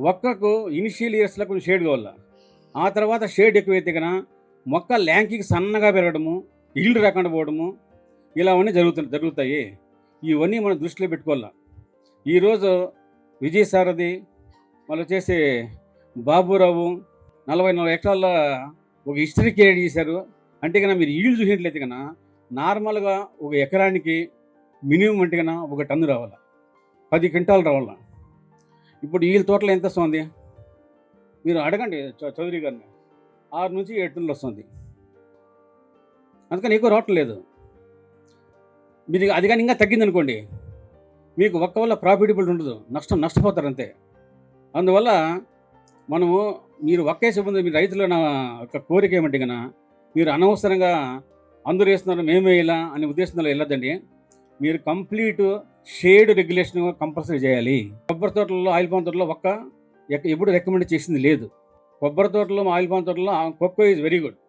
మొక్కకు ఇనిషియల్ ఇయర్స్లో కొంచెం షేడ్ కావాలి. ఆ తర్వాత షేడ్ ఎక్కువైతే కనుక మొక్క ల్యాంకింగ్ సన్నగా పెరగడము, ఈల్డ్ రాకుండా పోవడము ఇలావన్నీ జరుగుతాయి. ఇవన్నీ మనం దృష్టిలో పెట్టుకోవాలి. ఈరోజు విజయసారథి మళ్ళీ వచ్చేసి బాబురావు 40 ఎకరాల ఒక హిస్టరీ క్రియేట్ చేశారు. అంటే కన్నా మీరు ఈల్డ్ చూసినట్లయితే కన్నా నార్మల్గా ఒక ఎకరానికి మినిమం అంటే కన్నా 1 టన్ను రావాలి, 10 క్వింటాలు రావాలి. ఇప్పుడు వీళ్ళ తోటలో ఎంత వస్తుంది మీరు అడగండి చౌదరి గారిని. 6 నుంచి 7 టన్నులు వస్తుంది. అందుకని ఎక్కువ రావటం లేదు. మీరు అది కానీ ఇంకా తగ్గిందనుకోండి మీకు ఒక్క వల్ల ప్రాఫిటబుల్ ఉండదు, నష్టపోతారు అంతే. అందువల్ల మనము మీరు ఒక్కేసే ముందు మీ రైతుల నా యొక్క కోరిక ఏమంటే కన్నా మీరు అనవసరంగా అందరూ వేస్తున్నారు మేమే ఇలా అనే ఉద్దేశంలో వెళ్ళొద్దండి. మీరు కంప్లీట్ షేడ్ రెగ్యులేషన్ కంపల్సరీ చేయాలి. కొబ్బరి తోటల్లో ఆయిల్ పామ్ తోటలో ఎప్పుడు రికమెండ్ చేసింది లేదు. కొబ్బరి తోటలో ఆయిల్ పామ్ తోటలో కోకో ఈజ్ వెరీ గుడ్,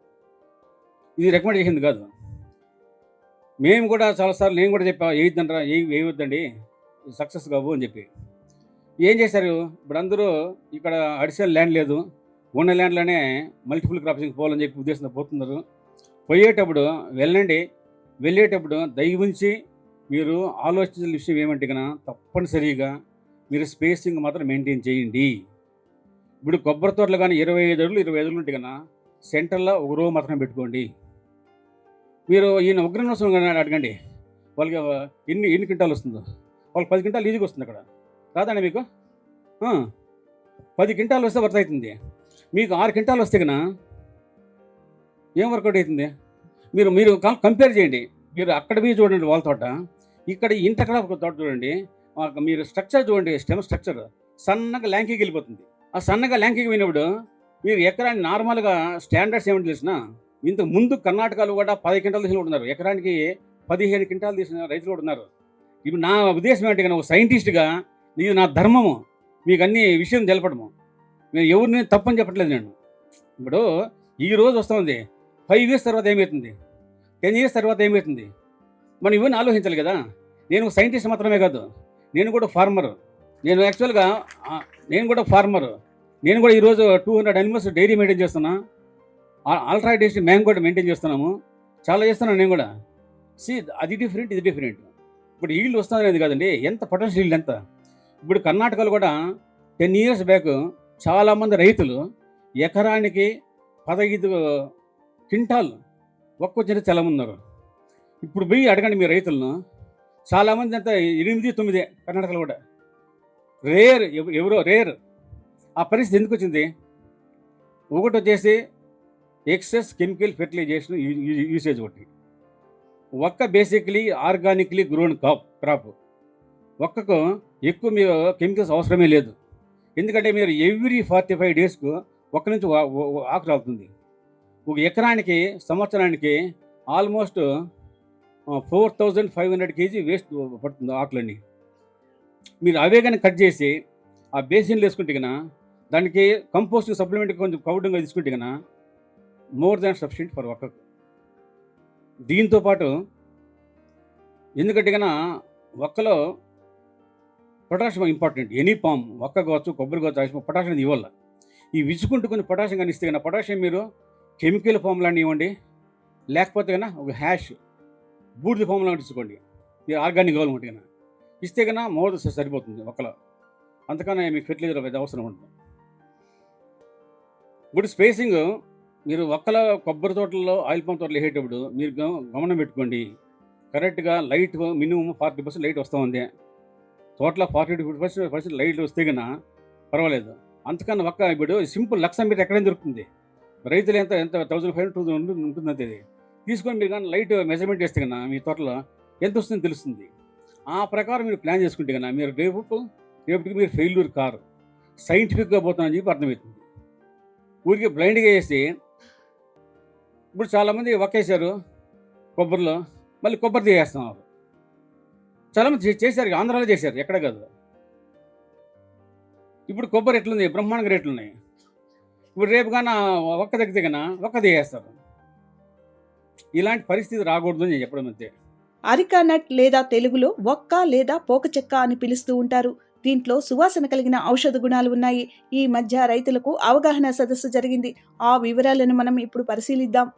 ఇది రికమెండ్ చేసింది కాదు. మేము కూడా చాలాసార్లు నేను కూడా చెప్పా వేయొద్దండి సక్సెస్ కావు అని చెప్పి. ఏం చేశారు ఇప్పుడు అందరూ ఇక్కడ అడిషనల్ ల్యాండ్ లేదు, ఉన్న ల్యాండ్లోనే మల్టిపుల్ క్రాపింగ్ పోవాలని చెప్పి ఉద్దేశంతో పోతున్నారు. పోయేటప్పుడు వెళ్ళేటప్పుడు దయవుంచి మీరు ఆలోచించిన విషయం ఏమంటే కన్నా తప్పనిసరిగా మీరు స్పేసింగ్ మాత్రం మెయింటైన్ చేయండి. ఇప్పుడు కొబ్బరి తోటలు కానీ 25 అడుగులు ఉంటే కన్నా సెంటర్లో ఒక రో మాత్రమే పెట్టుకోండి. మీరు ఈయన ఉగ్రనోత్సవం కానీ అడగండి, వాళ్ళకి ఎన్ని క్వింటాలు వస్తుందో. వాళ్ళకి 10 క్వింటాలు ఈజీగా వస్తుంది అక్కడ, కాదండి మీకు 10 క్వింటాలు వస్తే వర్త్ అవుతుంది. మీకు 6 క్వింటాలు వస్తే కన్నా ఏం వర్కౌట్ అవుతుంది? మీరు కంపేర్ చేయండి. మీరు అక్కడ పోయి చూడండి వాళ్ళ తోట, ఇక్కడ ఇంటక్కడ ఒక తోట చూడండి. మీరు స్ట్రక్చర్ చూడండి, స్టెమ్ స్ట్రక్చర్ సన్నగా ల్యాంకింగ్కి వెళ్ళిపోతుంది. ఆ సన్నగా ల్యాంకింగ్ పోయినప్పుడు మీరు ఎకరాన్ని నార్మల్గా స్టాండర్డ్స్ ఏమిటి తెలిసిన ఇంతకు ముందు కర్ణాటకలో కూడా 10 క్వింటాలు తీసిన ఉన్నారు, ఎకరానికి 15 క్వింటాలు తీసిన రైతులు కూడా ఉన్నారు. ఇప్పుడు నా ఉద్దేశం ఏంటి కానీ ఒక సైంటిస్ట్గా ఇది నా ధర్మము మీకు అన్ని విషయం తెలపడము. నేను ఎవరిని తప్పని చెప్పట్లేదు. నేను ఇప్పుడు ఈ రోజు వస్తుంది, 5 years తర్వాత ఏమవుతుంది, 10 years తర్వాత ఏమవుతుంది, మనం ఇవన్నీ ఆలోచించాలి కదా. నేను సైంటిస్ట్ మాత్రమే కాదు, నేను కూడా ఫార్మర్. నేను యాక్చువల్గా నేను కూడా ఈరోజు 200 animals డైరీ మెయింటైన్ చేస్తున్నా, అల్ట్రా డేస్టీ మేము కూడా మెయింటైన్ చేస్తున్నాము, చాలా చేస్తున్నాను నేను కూడా. అది డిఫరెంట్, ఇది డిఫరెంట్. ఇప్పుడు ఈల్డ్ వస్తుంది అనేది కాదండి, ఎంత పొటెన్షియల్ ఈల్డ్ ఎంత. ఇప్పుడు కర్ణాటకలో కూడా 10 years బ్యాక్ చాలామంది రైతులు ఎకరానికి 15 క్వింటాల్ ఒక్కొచ్చిన చాలామంది ఉన్నారు. ఇప్పుడు పోయి అడగండి మీ రైతులను, చాలామంది అంతా 8-9 కర్ణాటకలో కూడా రేర్. ఆ పరిస్థితి ఎందుకు వచ్చింది? ఒకటి వచ్చేసి ఎక్సెస్ కెమికల్ ఫెర్టిలైజేషన్ యూసేజ్. ఒక్క బేసిక్లీ ఆర్గానిక్లీ గ్రోన్ క్రాప్, ఒక్కకు ఎక్కువ మీరు కెమికల్స్ అవసరమే లేదు. ఎందుకంటే మీరు ఎవ్రీ 45 daysకు ఒక్క నుంచి ఆకు రాలుతుంది. ఒక ఎకరానికి సంవత్సరానికి ఆల్మోస్ట్ 4500 kg వేస్ట్ పడుతుంది ఆకులన్నీ. మీరు అవే కానీ కట్ చేసి ఆ బేసిన్లు వేసుకుంటే కన్నా దానికి కంపోస్టింగ్ సప్లిమెంట్ కొంచెం కౌడంగా తీసుకుంటే కన్నా మోర్ దాన్ సఫిషియంట్ ఫర్ ఒక్కకు. దీంతోపాటు ఎందుకంటే కన్నా ఒక్కలో పొటాషియం ఇంపార్టెంట్. ఎనీ పామ్ ఒక్క కావచ్చు, కొబ్బరి కావచ్చు, పొటాషియం అనేది ఇవ్వాలి. ఈ విసుకుంటూ కొన్ని పొటాషియం కానీ ఇస్తే కన్నా పొటాషియం మీరు కెమికల్ ఫామ్లాంటి ఇవ్వండి, లేకపోతే కన్నా ఒక హ్యాష్ బూడిద ఫామ్లా ఇచ్చుకోండి. మీరు ఆర్గానిక్ కావాలనుకుంటే కన్నా ఇస్తే కన్నా మోర్ సరిపోతుంది ఒక్కలో. అంతకన్నా మీకు ఫెర్టిలైజర్ పెద్ద అవసరం ఉంటుంది. ఇప్పుడు స్పేసింగ్ మీరు ఒక్కల కొబ్బరి తోటల్లో ఆయిల్ పామ్ తోటలు వేసేటప్పుడు మీరు గమనం పెట్టుకోండి, కరెక్ట్గా లైట్ మినిమం 40% లైట్ వస్తూ ఉంది. తోటలో 40-50% లైట్ వస్తే కన్నా పర్వాలేదు. అంతకన్నా ఇప్పుడు సింపుల్ 1,00,000 మీటర్ ఎక్కడైనా దొరుకుతుంది. రైతులు ఎంత 1,500-2,000 ఉంటుంది అంతే. తీసుకొని మీరు కానీ లైట్ మెజర్మెంట్ చేస్తే కన్నా మీ తోటలో ఎంత వస్తుందో తెలుస్తుంది. ఆ ప్రకారం మీరు ప్లాన్ చేసుకుంటే కన్నా మీరు రేపటికి మీరు ఫెయిల్యూర్ కారు, సైంటిఫిక్గా పోతామని చెప్పి అర్థమవుతుంది. ఊరికి బ్లైండ్గా వేసి ఇప్పుడు చాలామంది ఒక్కేసారు కొబ్బరిలో, మళ్ళీ కొబ్బరి తీసేస్తున్నారు. చాలామంది చేశారు, ఆంధ్రాలో చేశారు, ఎక్కడ కాదు. ఇప్పుడు కొబ్బరి ఎట్లుంది, బ్రహ్మాండంగా రేట్లు ఉన్నాయి. ఇప్పుడు రేపు కన్నా ఒక్క తగ్గితే కన్నా ఒక్క తీసేస్తారు. ఇలాంటి పరిస్థితి రాకూడదు అని చెప్పడం అంతే. అరికా నట్ లేదా తెలుగులో ఒక్క లేదా పోక చెక్క అని పిలుస్తూ ఉంటారు. దీంట్లో సువాసన కలిగిన ఔషధ గుణాలు ఉన్నాయి. ఈ మధ్య రైతులకు అవగాహన సదస్సు జరిగింది. ఆ వివరాలను మనం ఇప్పుడు పరిశీలిద్దాం.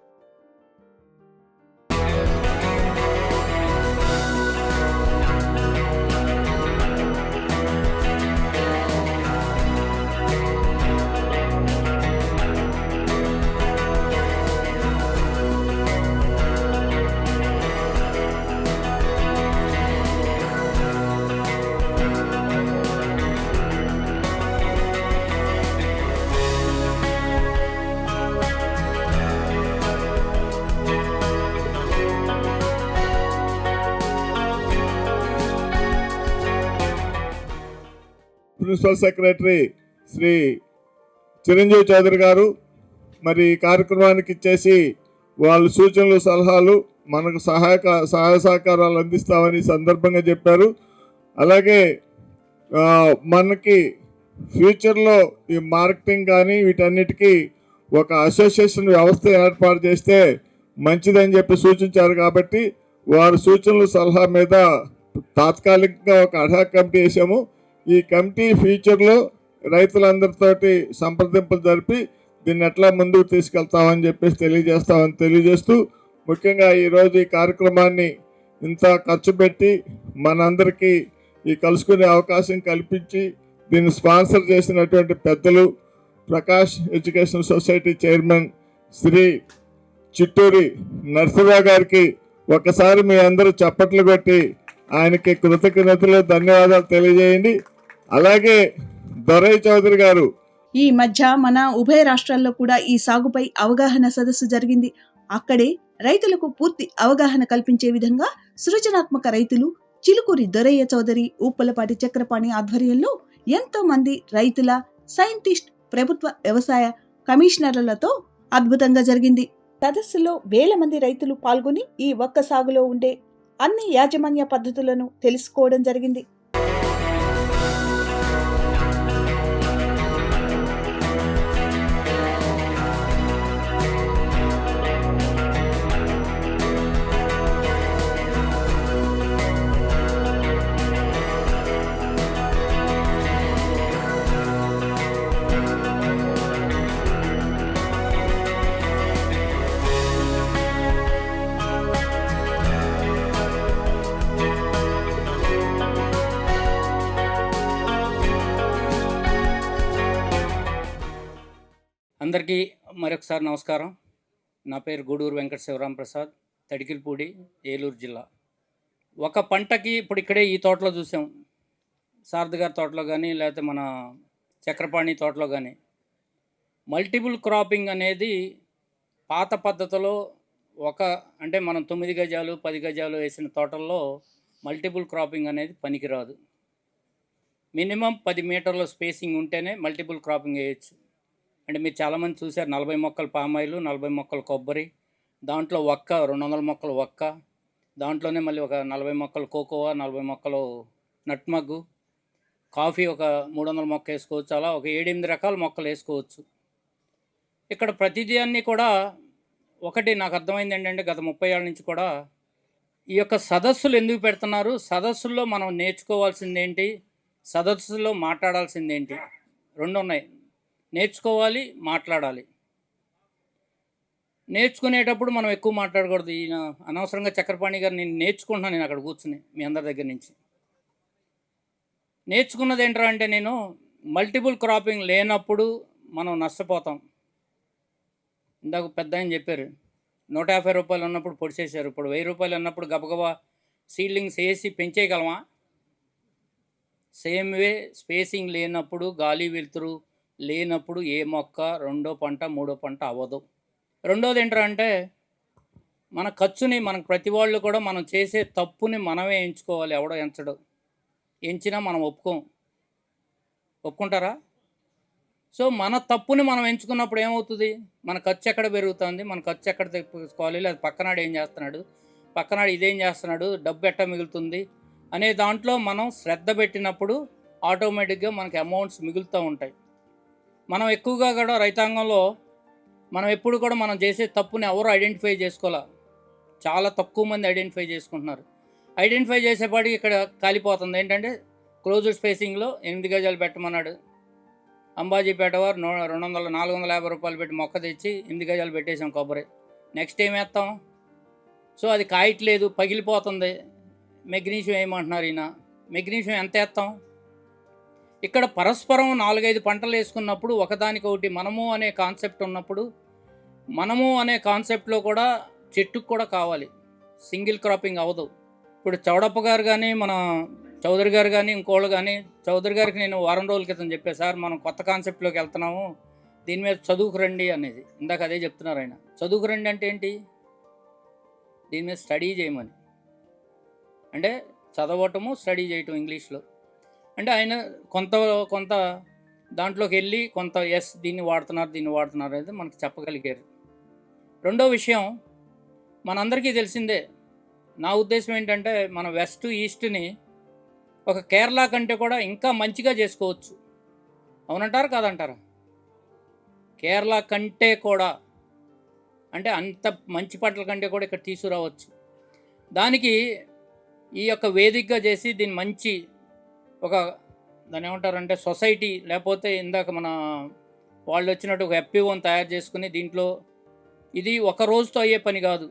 ప్రిన్సిపల్ సెక్రటరీ శ్రీ చిరంజీవి చౌదరి గారు మరి ఈ కార్యక్రమానికి ఇచ్చేసి వాళ్ళ సూచనలు సలహాలు మనకు సహాయ సహకారాలు అందిస్తామని సందర్భంగా చెప్పారు. అలాగే మనకి ఫ్యూచర్లో ఈ మార్కెటింగ్ కానీ వీటన్నిటికీ ఒక అసోసియేషన్ వ్యవస్థ ఏర్పాటు చేస్తే మంచిదని చెప్పి సూచించారు. కాబట్టి వారి సూచనలు సలహా మీద తాత్కాలికంగా ఒక అడ్హాక్ కమిటీ వేసాము. ఈ కమిటీ ఫ్యూచర్లో రైతులందరితోటి సంప్రదింపులు జరిపి దీన్ని ఎట్లా ముందుకు తీసుకెళ్తామని చెప్పేసి తెలియజేస్తూ ముఖ్యంగా ఈరోజు ఈ కార్యక్రమాన్ని ఇంత ఖర్చు పెట్టి మనందరికీ ఈ కలుసుకునే అవకాశం కల్పించి దీన్ని స్పాన్సర్ చేసినటువంటి పెద్దలు Prakash education society chairman Shri Chitturi Narasimharao గారికి ఒకసారి మీ అందరూ చప్పట్లు కొట్టి ఆయనకి కృతజ్ఞతలు ధన్యవాదాలు తెలియజేయండి. అలాగే దొరై చౌదరి గారు ఈ మధ్య మన ఉభయ రాష్ట్రాల్లో కూడా ఈ సాగుపై అవగాహన సదస్సు జరిగింది. అక్కడే రైతులకు పూర్తి అవగాహన కల్పించే విధంగా సృజనాత్మక రైతులు చిలుకూరి దొరయ్య చౌదరి, ఉప్పలపాటి చక్రపాణి ఆధ్వర్యంలో ఎంతో మంది రైతుల, సైంటిస్ట్, ప్రభుత్వ వ్యవసాయ కమిషనర్లతో అద్భుతంగా జరిగింది. సదస్సులో వేల మంది రైతులు పాల్గొని ఈ ఒక్క సాగులో ఉండే అన్ని యాజమాన్య పద్ధతులను తెలుసుకోవడం జరిగింది. అందరికీ మరొకసారి నమస్కారం. నా పేరు గూడూరు వెంకట శివరాం ప్రసాద్, తడికిలపూడి, ఏలూరు జిల్లా. ఒక పంటకి ఇప్పుడు ఇక్కడే ఈ తోటలో చూసాం, శారద గారి తోటలో కానీ లేకపోతే మన చక్రపాణి తోటలో కానీ మల్టిపుల్ క్రాపింగ్ అనేది పాత పద్ధతిలో అంటే మనం 9 గజాలు 10 గజాలు వేసిన తోటల్లో మల్టిపుల్ క్రాపింగ్ అనేది పనికిరాదు. మినిమం 10 మీటర్ల స్పేసింగ్ ఉంటేనే మల్టిపుల్ క్రాపింగ్ వేయచ్చు. అంటే మీరు చాలామంది చూశారు, 40 మొక్కలు పామాయిలు, 40 మొక్కలు కొబ్బరి, దాంట్లో 200 మొక్కలు దాంట్లోనే మళ్ళీ ఒక 40 మొక్కలు కోకోవా, 40 మొక్కలు నట్మగ్గు, కాఫీ ఒక 300 మొక్క వేసుకోవచ్చు. అలా ఒక 7-8 రకాల మొక్కలు వేసుకోవచ్చు. ఇక్కడ ప్రతిదాన్ని కూడా ఒకటి నాకు అర్థమైంది ఏంటంటే, గత 30 ఏళ్ళ నుంచి కూడా ఈ యొక్క సదస్సులు ఎందుకు పెడుతున్నారు, సదస్సుల్లో మనం నేర్చుకోవాల్సింది ఏంటి, సదస్సులో మాట్లాడాల్సింది ఏంటి, రెండు ఉన్నాయి. నేర్చుకోవాలి, మాట్లాడాలి. నేర్చుకునేటప్పుడు మనం ఎక్కువ మాట్లాడకూడదు. ఈయన అనవసరంగా చక్రపాణి గారు నేను నేర్చుకుంటున్నాను, నేను అక్కడ కూర్చుని మీ అందరి దగ్గర నుంచి నేర్చుకున్నది ఏంట్రా అంటే, నేను మల్టిపుల్ క్రాపింగ్ లేనప్పుడు మనం నష్టపోతాం. ఇందాక పెద్ద ఆయన చెప్పారు, 150 రూపాయలు ఉన్నప్పుడు పొడిచేశారు, ఇప్పుడు 1000 రూపాయలు ఉన్నప్పుడు గబగబా సీడ్లింగ్స్ వేసి పెంచేయగలమా? సేమ్ వే స్పేసింగ్ లేనప్పుడు, గాలి వెలుతురు లేనప్పుడు ఏ మొక్క రెండో పంట మూడో పంట అవ్వదు. రెండోది ఏంటంటే, మన ఖర్చుని మనకు ప్రతి వాళ్ళు కూడా మనం చేసే తప్పుని మనమే ఎంచుకోవాలి. ఎవడో ఎంచడు, ఎంచినా మనం ఒప్పుకుంటారా? సో మన తప్పుని మనం ఎంచుకున్నప్పుడు ఏమవుతుంది, మన ఖర్చు ఎక్కడ పెరుగుతుంది, మన ఖర్చు ఎక్కడ తెచ్చుకోవాలి, లేదా పక్కనాడు ఏం చేస్తున్నాడు, పక్కనాడు ఇదేం చేస్తున్నాడు, డబ్బు ఎట్ట మిగులుతుంది అనే దాంట్లో మనం శ్రద్ధ పెట్టినప్పుడు ఆటోమేటిక్గా మనకి అమౌంట్స్ మిగులుతూ ఉంటాయి. మనం ఎక్కువగా కూడా రైతాంగంలో మనం ఎప్పుడు కూడా మనం చేసే తప్పుని ఎవరు ఐడెంటిఫై చేసుకోవాలా, చాలా తక్కువ మంది ఐడెంటిఫై చేసుకుంటున్నారు. ఐడెంటిఫై చేసేపాటికి ఇక్కడ కాలిపోతుంది. ఏంటంటే క్లోజ్డ్ స్పేసింగ్లో 8 గజాలు పెట్టమన్నాడు. అంబాజీపేట వారు 450 రూపాయలు పెట్టి మొక్క తెచ్చి 8 గజాలు పెట్టేసాం కొబ్బరి. నెక్స్ట్ ఏం వేస్తాం? సో అది కాయట్లేదు, పగిలిపోతుంది. మెగ్నీషియం వేయమంటున్నారు ఈయన. మెగ్నీషియం ఎంత వేస్తాం? ఇక్కడ పరస్పరం 4-5 పంటలు వేసుకున్నప్పుడు ఒకదానికొకటి మనము అనే కాన్సెప్ట్ ఉన్నప్పుడు, మనము అనే కాన్సెప్ట్లో కూడా చెట్టుకు కూడా కావాలి. సింగిల్ క్రాపింగ్ అవ్వదు. ఇప్పుడు చౌడప్ప గారు కానీ, మన చౌదరి గారు కానీ, ఇంకోళ్ళు కానీ, చౌదరి గారికి నేను వారం రోజుల క్రితం చెప్పాను, సార్ మనం కొత్త కాన్సెప్ట్లోకి వెళ్తున్నాము, దీని మీద చదువుకు రండి అనేది. ఇందాక అదే చెప్తున్నారు ఆయన. చదువుకు రండి అంటే ఏంటి? దీని మీద స్టడీ చేయమని. అంటే చదవటము, స్టడీ చేయటం ఇంగ్లీష్లో. అంటే ఆయన కొంత దాంట్లోకి వెళ్ళి కొంత దీన్ని వాడుతున్నారు అనేది మనకు చెప్పగలిగారు. రెండో విషయం, మనందరికీ తెలిసిందే. నా ఉద్దేశం ఏంటంటే మన వెస్ట్ ఈస్ట్ని ఒక కేరళ కంటే కూడా ఇంకా మంచిగా చేసుకోవచ్చు. అవునంటారా కాదంటారా? కేరళ కంటే కూడా, అంటే అంత మంచి పంటల కంటే కూడా ఇక్కడ తీసుకురావచ్చు. దానికి ఈ యొక్క వేదికగా చేసి దీన్ని మంచి దాన్ని ఏమంటారంటే సొసైటీ, లేకపోతే ఇందాక మన వాళ్ళు వచ్చినట్టు ఒక ఎఫ్పిఓని తయారు చేసుకుని దీంట్లో ఇది ఒక రోజుతో అయ్యే పని కాదు.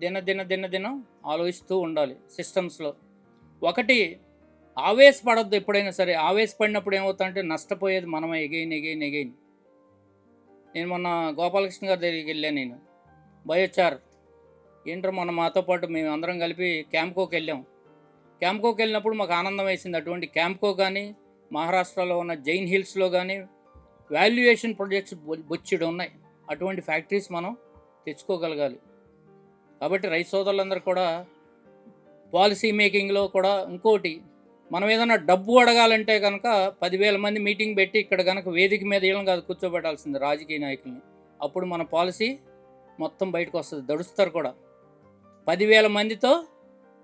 దినం ఆలోచిస్తూ ఉండాలి సిస్టమ్స్లో. ఒకటి, ఆవేశపడద్దు ఎప్పుడైనా సరే. ఆవేశపడినప్పుడు ఏమవుతుందంటే నష్టపోయేది మనమే ఎగైన్. నేను మొన్న గోపాలకృష్ణ గారి దగ్గరికి వెళ్ళాను. నేను బయోచార్ ఏంటో మొన్న మాతో పాటు మేము అందరం కలిపి క్యాంప్కోకి వెళ్ళాం. క్యాంప్కోకి వెళ్ళినప్పుడు మాకు ఆనందం వేసింది. అటువంటి క్యాంప్కో కానీ, మహారాష్ట్రలో ఉన్న జైన్ హిల్స్లో కానీ వాల్యుయేషన్ ప్రాజెక్ట్స్ బొచ్చిడు ఉన్నాయి. అటువంటి ఫ్యాక్టరీస్ మనం తెచ్చుకోగలగాలి. కాబట్టి రైతు సోదరులందరూ కూడా పాలసీ మేకింగ్లో కూడా ఇంకోటి, మనం ఏదైనా డబ్బు అడగాలంటే కనుక 10,000 మంది మీటింగ్ పెట్టి ఇక్కడ కనుక వేదిక మీద వీళ్ళని కాదు కూర్చోబెట్టాల్సింది, రాజకీయ నాయకుల్ని. అప్పుడు మన పాలసీ మొత్తం బయటకు వస్తుంది. దడుస్తారు కూడా 10,000 మందితో.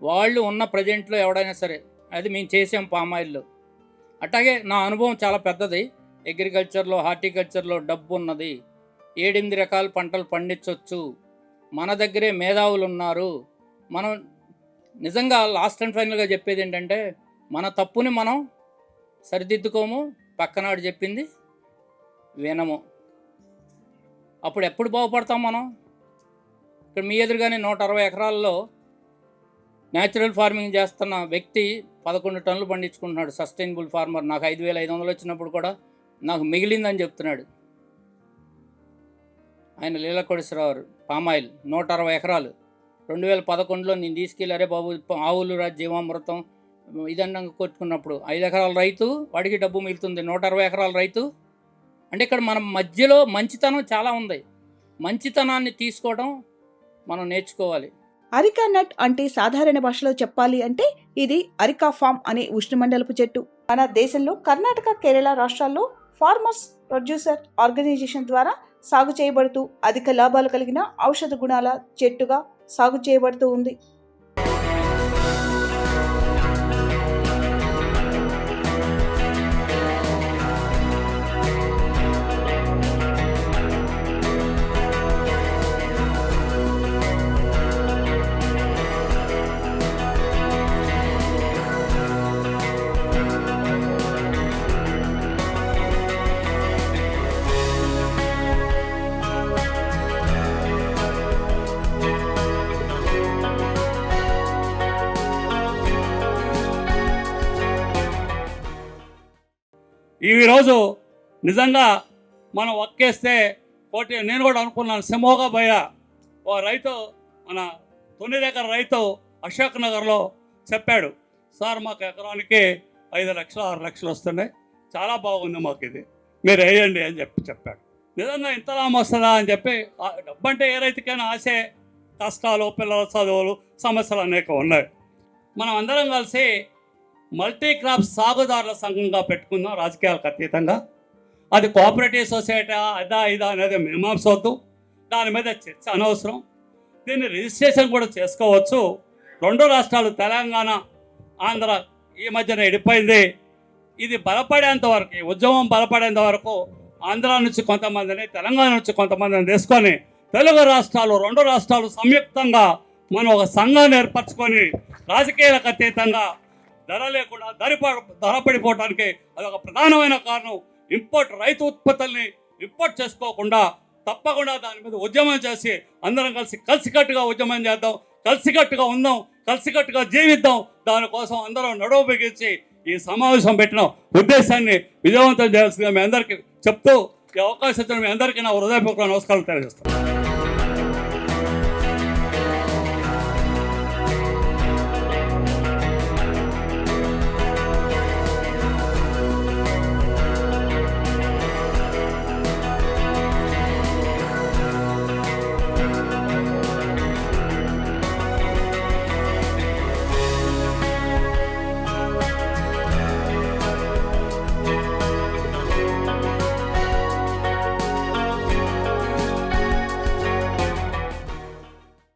వాళ్ళు ఉన్న ప్రజెంట్లో ఎవడైనా సరే, అది మేము చేసాం పామాయిల్లో. అట్లాగే నా అనుభవం చాలా పెద్దది. అగ్రికల్చర్లో, హార్టికల్చర్లో డబ్బు ఉన్నది. 7-8 రకాల పంటలు పండించవచ్చు. మన దగ్గరే మేధావులు ఉన్నారు. మనం నిజంగా లాస్ట్ అండ్ ఫైనల్గా చెప్పేది ఏంటంటే, మన తప్పుని మనం సరిదిద్దుకోము, పక్కనాడు చెప్పింది వినము. అప్పుడు ఎప్పుడు బాగుపడతాం మనం? ఇక్కడ మీ ఎదురుగానే 160 ఎకరాల్లో న్యాచురల్ ఫార్మింగ్ చేస్తున్న వ్యక్తి 11 టన్నులు పండించుకుంటున్నాడు. Sustainable farmer. నాకు 5,500 వచ్చినప్పుడు కూడా నాకు మిగిలిందని చెప్తున్నాడు ఆయన. లీలకోటేశ్వరరావు పామాయిల్ 160 ఎకరాలు 2011లో నేను తీసుకెళ్ళి, అరే బాబు ఆవులు జీవామృతం ఇదన్నా కొట్టుకున్నప్పుడు 5 ఎకరాల రైతు, వాడికి డబ్బు మిగులుతుంది. 160 ఎకరాల రైతు. అంటే ఇక్కడ మన మధ్యలో మంచితనం చాలా ఉంది. మంచితనాన్ని తీసుకోవడం మనం నేర్చుకోవాలి. అరికా నట్ అంటే సాధారణ భాషలో చెప్పాలి అంటే ఇది అరికా ఫామ్ అనే ఉష్ణమండలపు చెట్టు. మన దేశంలో కర్ణాటక, కేరళ రాష్ట్రాల్లో ఫార్మర్స్ ప్రొడ్యూసర్ ఆర్గనైజేషన్ ద్వారా సాగు చేయబడుతూ అధిక లాభాలు కలిగిన ఔషధ గుణాల చెట్టుగా సాగు చేయబడుతూ ఉంది. ఈరోజు నిజంగా మనం ఒక్కేస్తే పోటీ. నేను కూడా అనుకున్నాను, సింహోగా భయ ఓ రైతు, మన 9 ఎకరాల రైతు అశోక్ నగర్లో చెప్పాడు, సార్ మాకు ఎకరానికి 5 లక్షలు 6 లక్షలు వస్తున్నాయి, చాలా బాగుంది మాకు, ఇది మీరు వేయండి అని చెప్పాడు. నిజంగా ఇంత లాభం వస్తుందా అని చెప్పి. డబ్బు అంటే ఏ రైతుకైనా ఆశే. కష్టాలు, పిల్లల చదువులు, సమస్యలు అనేక ఉన్నాయి. మనం అందరం కలిసి మల్టీ క్రాప్ సాగుదారుల సంఘంగా పెట్టుకుందాం, రాజకీయాలకు అతీతంగా. అది కోఆపరేటివ్ సొసైటీ ఇదా అనేది మీమాంస వద్దు, దాని మీద చర్చ అనవసరం. దీన్ని రిజిస్ట్రేషన్ కూడా చేసుకోవచ్చు. 2 రాష్ట్రాలు తెలంగాణ, ఆంధ్ర ఈ మధ్యన విడిపోయింది. ఇది బలపడేంత వరకు, ఉద్యమం బలపడేంత వరకు ఆంధ్ర నుంచి కొంతమందిని, తెలంగాణ నుంచి కొంతమందిని తీసుకొని తెలుగు రాష్ట్రాలు 2 రాష్ట్రాలు సంయుక్తంగా మనం ఒక సంఘాన్ని ఏర్పరచుకొని రాజకీయాలకు అతీతంగా ధర లేకుండా ధర పడిపోవడానికి అదొక ప్రధానమైన కారణం. రైతు ఉత్పత్తుల్ని ఇంపోర్ట్ చేసుకోకుండా తప్పకుండా దాని మీద ఉద్యమం చేసి అందరం కలిసికట్టుగా ఉద్యమం చేద్దాం, కలిసికట్టుగా ఉందాం, కలిసికట్టుగా జీవిద్దాం. దానికోసం అందరం నడువ బిగించి ఈ సమావేశం పెట్టిన ఉద్దేశాన్ని విజయవంతం చేయాల్సిందిగా మీ అందరికీ చెప్తూ ఈ అవకాశం ఇచ్చిన మీ అందరికీ నా హృదయపూర్వక నమస్కారాలు తెలియజేస్తాను.